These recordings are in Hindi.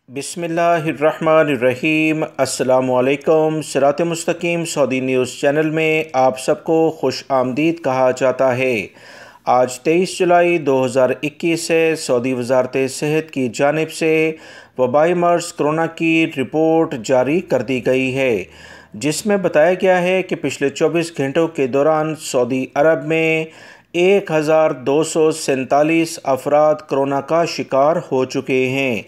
बिस्मिल्लाहिर्रहमानिर्रहीम। अस्सलामुअलैकुम। सिरात.e.मustaqeem सऊदी न्यूज़ चैनल में आप सबको खुश आमदीद कहा जाता है। आज 23 जुलाई 2021 से सऊदी वज़ारत सेहत की जानिब से वबाई मर्ज़ कोरोना की रिपोर्ट जारी कर दी गई है, जिसमें बताया गया है कि पिछले 24 घंटों के दौरान सऊदी अरब में 1247 अफराद कोरोना का शिकार हो चुके हैं,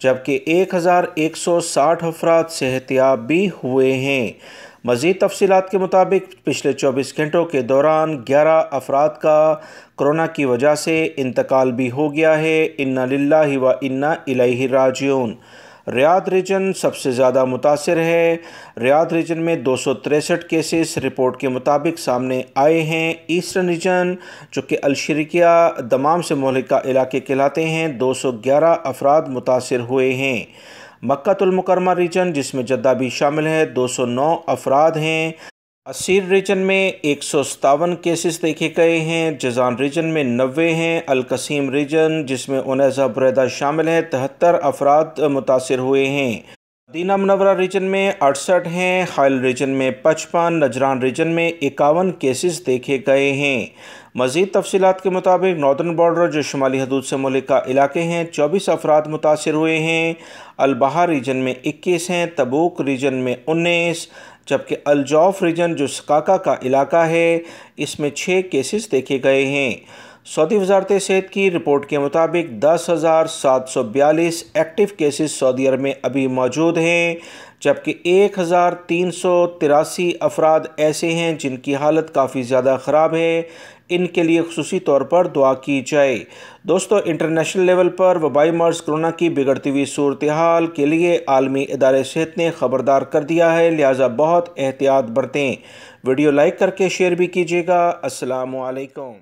जबकि 1160 अफराद सेहतयाब भी हुए हैं। मज़ीद तफसीलात के मुताबिक पिछले 24 घंटों के दौरान 11 अफराद का कोरोना की वजह से इंतकाल भी हो गया है। इन्ना लिल्लाहि व इन्ना इलैहि राजिऊन। रियाद रीजन सबसे ज़्यादा मुतासिर है। रियाद रीजन में 263 केसेस रिपोर्ट के मुताबिक सामने आए हैं। ईस्टर्न रीजन जो कि अलशरीकिया दमाम से ममलिका इलाके कहलाते हैं, 211 अफराद मुतासिर हुए हैं। मक्कातुल मुकरमा रीजन जिसमें जद्दा भी शामिल है, 209 अफराद हैं। असीर रीजन में 157 केसेस देखे गए हैं। जजान रीजन में 90 हैं। अलकसीम रीजन जिसमें उनैज़ा बुरैदा शामिल है, 73 अफराद मुतासिर हुए हैं। मदीना मुनव्वरा रीजन में 68 हैं। हाइल रीजन में 55, नजरान रीजन में 51 केसेस देखे गए हैं। मज़ीद तफसीलात के मुताबिक नॉर्दर्न बॉर्डर जो शुमाली हदूद से मुल्का इलाके हैं, 24 अफराद मुतासिर हुए हैं। अलबहा रीजन में 21 हैं। तबूक रीजन में 19, जबकि अलजौफ रीजन जो सकाका का इलाका है, इसमें 6 केसेस देखे गए हैं। सऊदी वज़ारत सेहत की रिपोर्ट के मुताबिक 10,742 एक्टिव केसेस सऊदी अरब में अभी मौजूद हैं, जबकि 1,383 अफराद ऐसे हैं जिनकी हालत काफ़ी ज़्यादा ख़राब है। इनके लिए खुसूसी तौर पर दुआ की जाए। दोस्तों, इंटरनेशनल लेवल पर वबाई मर्ज़ कोरोना की बिगड़ती हुई सूरत हाल के लिए आलमी इदारे सेहत ने ख़बरदार कर दिया है, लिहाजा बहुत एहतियात बरतें। वीडियो लाइक करके शेयर भी कीजिएगा। अस्सलामु अलैकुम।